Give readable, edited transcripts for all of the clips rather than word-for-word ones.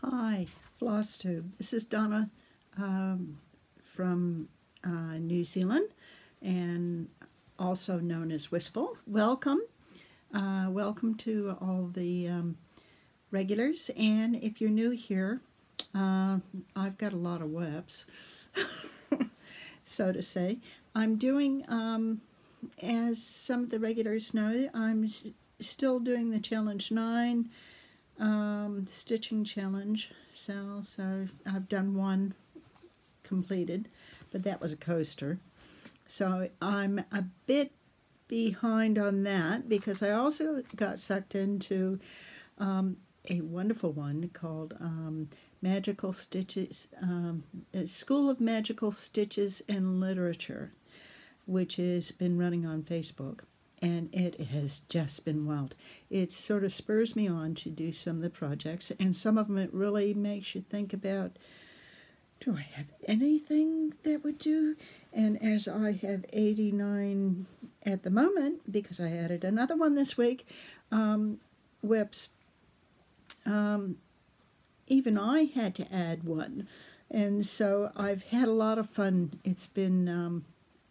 Hi, flosstube. This is Donna from New Zealand, and also known as Wistful. Welcome. Welcome to all the regulars, and if you're new here, I've got a lot of webs, so to say. I'm doing, as some of the regulars know, I'm still doing the Challenge 9 stitching challenge. So I've done one completed, but that was a coaster. So I'm a bit behind on that because I also got sucked into a wonderful one called Magical Stitches, School of Magical Stitches and Literature, which has been running on Facebook. And it has just been wild. It sort of spurs me on to do some of the projects, and some of them it really makes you think about, do I have anything that would do? And as I have 89 at the moment, because I added another one this week, whips, even I had to add one. And so I've had a lot of fun. It's been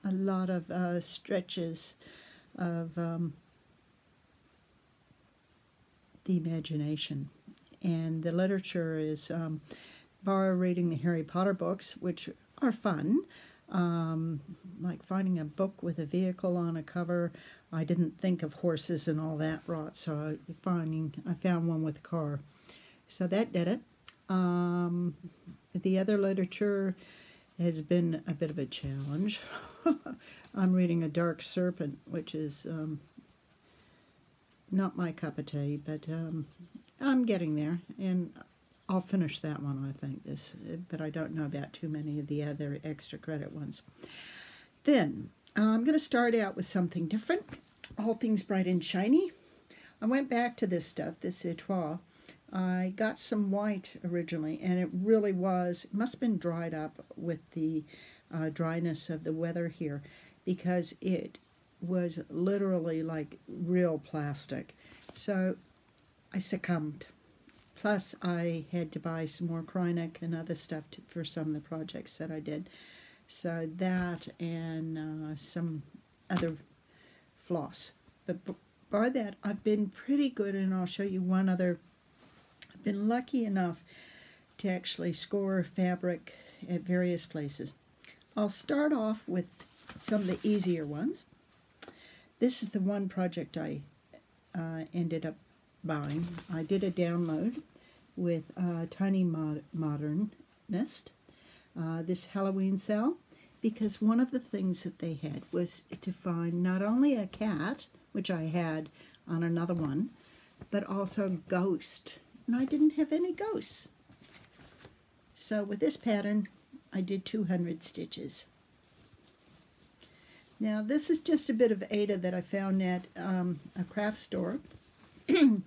a lot of stretches of the imagination, and the literature is borrow reading the Harry Potter books, which are fun, like finding a book with a vehicle on a cover. I didn't think of horses and all that rot, so I found one with a car, so that did it. The other literature has been a bit of a challenge. I'm reading A Dark Serpent, which is not my cup of tea, but I'm getting there, and I'll finish that one, I think, but I don't know about too many of the other extra credit ones. Then, I'm going to start out with something different, all things bright and shiny. I went back to this stuff, this Etoile. I got some white originally, and it really was, it must have been dried up with the dryness of the weather here, because it was literally like real plastic. So I succumbed. Plus I had to buy some more Krynic and other stuff for some of the projects that I did. So that and some other floss. But by that, I've been pretty good, and I'll show you one other. I've been lucky enough to actually score fabric at various places. I'll start off with some of the easier ones. This is the one project I ended up buying. I did a download with Tiny Modernist, this Halloween sale, because one of the things that they had was to find not only a cat, which I had on another one, but also ghost. And I didn't have any ghosts. So with this pattern, I did 200 stitches. Now this is just a bit of Ada that I found at a craft store. And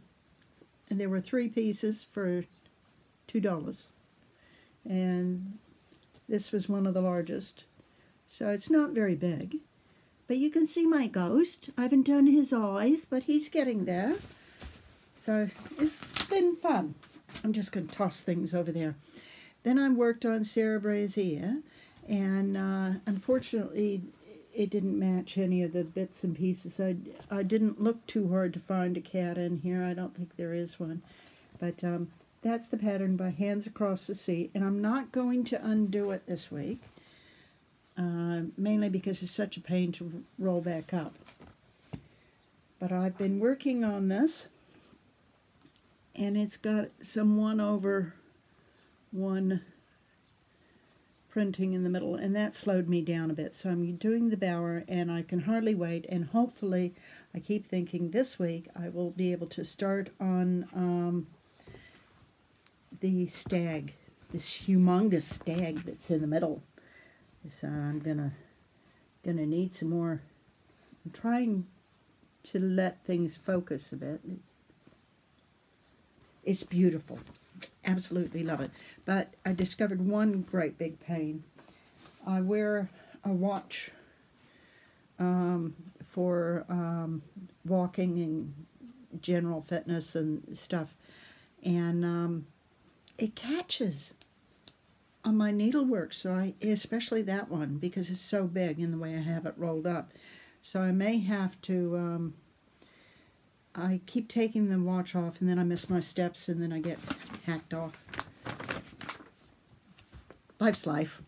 there were 3 pieces for $2. And this was one of the largest. So it's not very big. But you can see my ghost. I haven't done his eyes, but he's getting there. So it's been fun. I'm just going to toss things over there. Then I worked on Sarah Brazier, and unfortunately it didn't match any of the bits and pieces. I didn't look too hard to find a cat in here. I don't think there is one. But that's the pattern by Hands Across the Sea, and I'm not going to undo it this week, mainly because it's such a pain to roll back up. But I've been working on this, and it's got some 1/1 printing in the middle, and that slowed me down a bit. So I'm doing the bower, and I can hardly wait, and hopefully I keep thinking this week I will be able to start on the stag, this humongous stag that's in the middle. So I'm gonna need some more. I'm trying to let things focus a bit. It's beautiful. Absolutely love it. But I discovered one great big pain. I wear a watch for walking and general fitness and stuff, and it catches on my needlework, so especially that one, because it's so big in the way I have it rolled up. So I may have to, I keep taking the watch off, and then I miss my steps, and then I get hacked off. Life's life.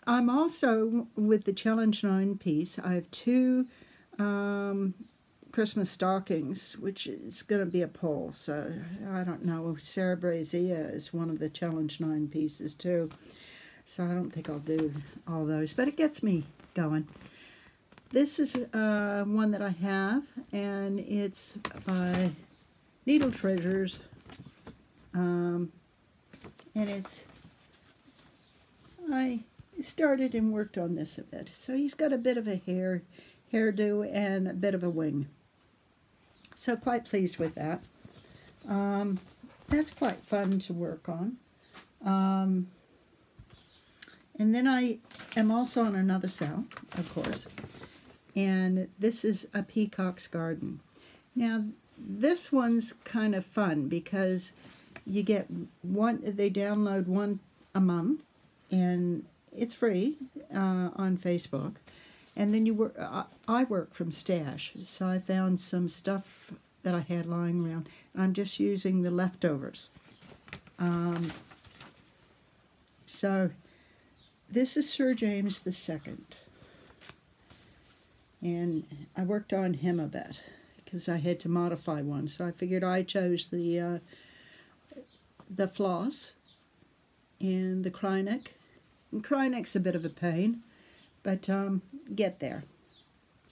I'm also, with the Challenge 9 piece, I have two Christmas stockings, which is going to be a pull. So, I don't know. Sarah Brazia is one of the Challenge 9 pieces, too. So, I don't think I'll do all those. But it gets me going. This is one that I have, and it's by Needle Treasures. And I started and worked on this a bit. So he's got a bit of a hairdo and a bit of a wing. So quite pleased with that. That's quite fun to work on. And then I am also on another cell, of course. And this is a Peacock's garden. Now, this one's kind of fun because you get one, they download one a month, and it's free on Facebook. And then you work, I work from stash, so I found some stuff that I had lying around. And I'm just using the leftovers. So this is Sir James II. And I worked on him a bit because I had to modify one. So I figured I chose the floss and the Krynick. And Krynick's a bit of a pain, but get there.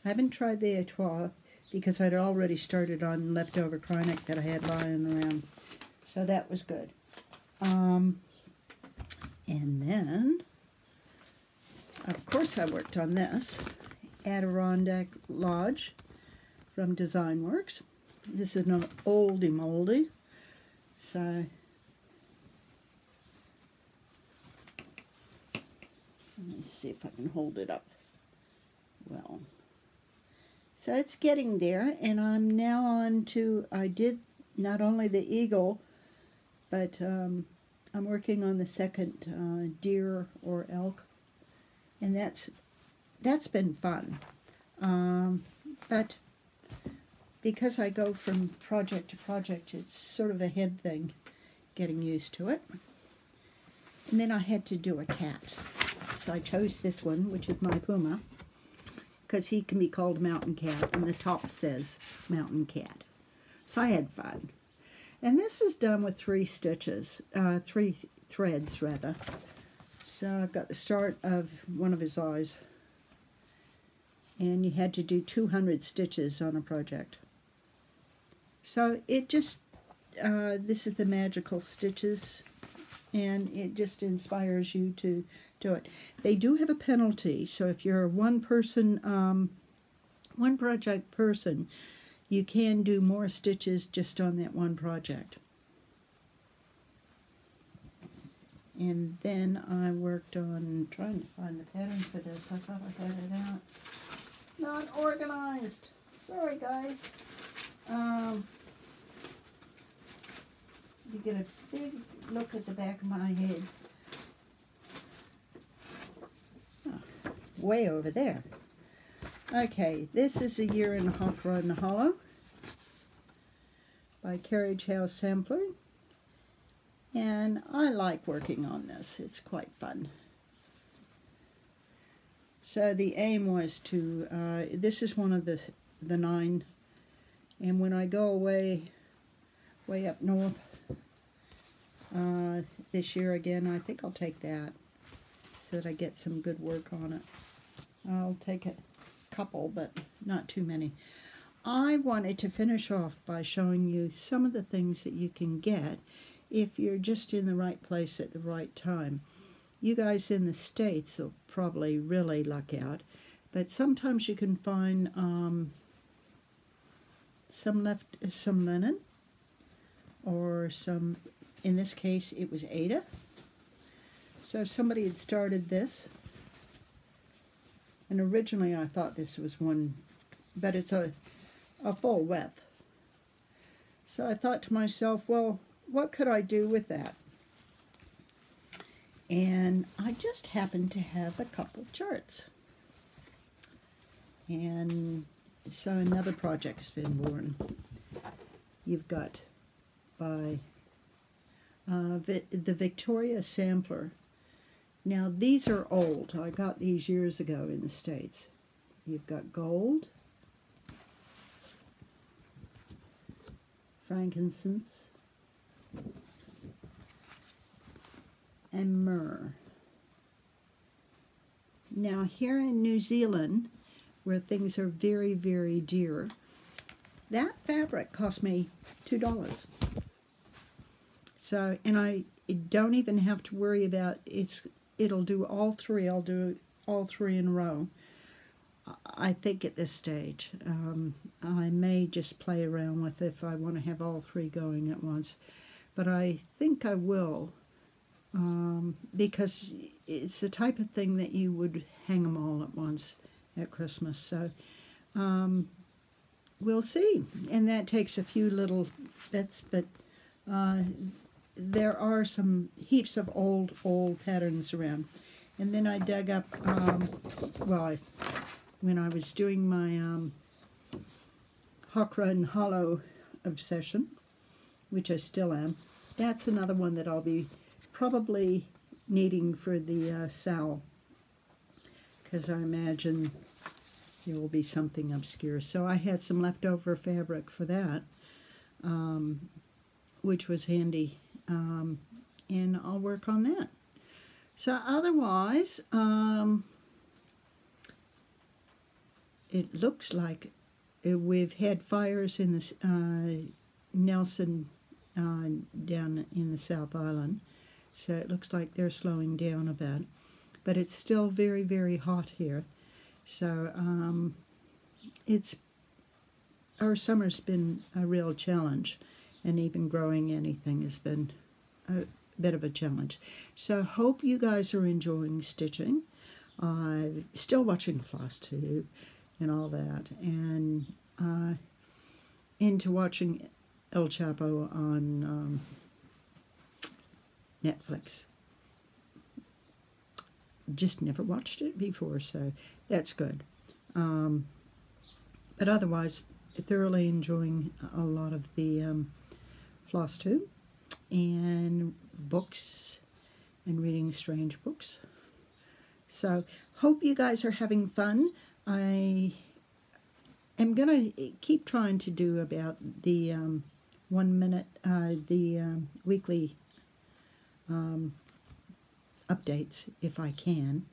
I haven't tried the Etoile because I'd already started on leftover Krynick that I had lying around. So that was good. And then, of course, I worked on this. Adirondack Lodge from Design Works. This is an oldie moldy. So let me see if I can hold it up well. So it's getting there, and I'm now on to, I did not only the eagle, but I'm working on the second deer or elk, and that's been fun. But because I go from project to project, it's sort of a head thing, getting used to it. And then I had to do a cat. So I chose this one, which is my Puma, because he can be called Mountain Cat, and the top says Mountain Cat. So I had fun. And this is done with 3 stitches, 3 threads rather. So I've got the start of one of his eyes. And you had to do 200 stitches on a project. So it just, this is the magical stitches, and it just inspires you to do it. They do have a penalty, so if you're a one project person, you can do more stitches just on that one project. And then I worked on trying to find the pattern for this. I thought I had it out. Not organized. Sorry, guys. You get a big look at the back of my head. Oh, way over there. Okay, this is A Year in Cochrane Hollow by Carriage House Sampler. And I like working on this. It's quite fun. So the aim was to, this is one of the 9, and when I go way up north this year again, I think I'll take that so that I get some good work on it. I'll take a couple, but not too many. I wanted to finish off by showing you some of the things that you can get if you're just in the right place at the right time. You guys in the States will probably really luck out, but sometimes you can find some linen, or some, in this case it was Ada. So somebody had started this, and originally I thought this was one, but it's a full width. So I thought to myself, well, what could I do with that? And I just happened to have a couple charts. And so another project's been born. You've got by the Victoria Sampler. Now these are old. I got these years ago in the States. You've got gold, frankincense, and myrrh. Now here in New Zealand, where things are very, very dear, that fabric cost me $2. So, and I don't even have to worry about it'll do all three. I'll do all three in a row. I think at this stage, I may just play around with it if I want to have all three going at once. But I think I will, because it's the type of thing that you would hang them all at once at Christmas. So we'll see. And that takes a few little bits, but there are some heaps of old patterns around. And then I dug up, when I was doing my Cochrane Hollow obsession, which I still am, that's another one that I'll be probably needing for the Sal, because I imagine there will be something obscure. So I had some leftover fabric for that, which was handy, and I'll work on that. So otherwise, it looks like we've had fires in the Nelson down in the South Island, so it looks like they're slowing down a bit, but it's still very, very hot here. So our summer's been a real challenge, and even growing anything has been a bit of a challenge. So hope you guys are enjoying stitching. Still watching flosstube and all that, and into watching El Chapo on Netflix. Just never watched it before, so that's good. But otherwise, thoroughly enjoying a lot of the flosstube and books and reading strange books. So hope you guys are having fun. I am going to keep trying to do about the 1 minute, the weekly updates if I can,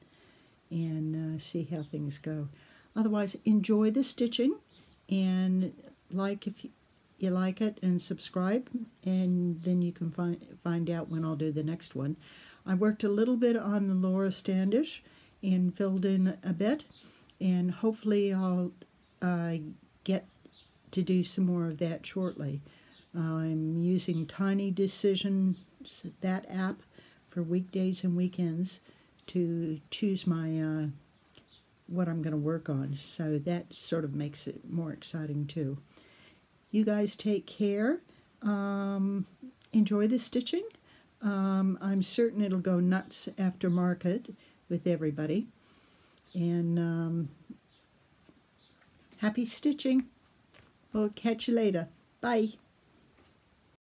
and see how things go. Otherwise, enjoy the stitching, and like if you like it, and subscribe, and then you can find out when I'll do the next one. I worked a little bit on the Laura Standish and filled in a bit, and hopefully I'll get to do some more of that shortly. I'm using Tiny Decisions, that app, for weekdays and weekends to choose my what I'm going to work on, so that sort of makes it more exciting too. You guys take care. Enjoy the stitching. I'm certain it'll go nuts after market with everybody. And happy stitching. We'll catch you later. Bye.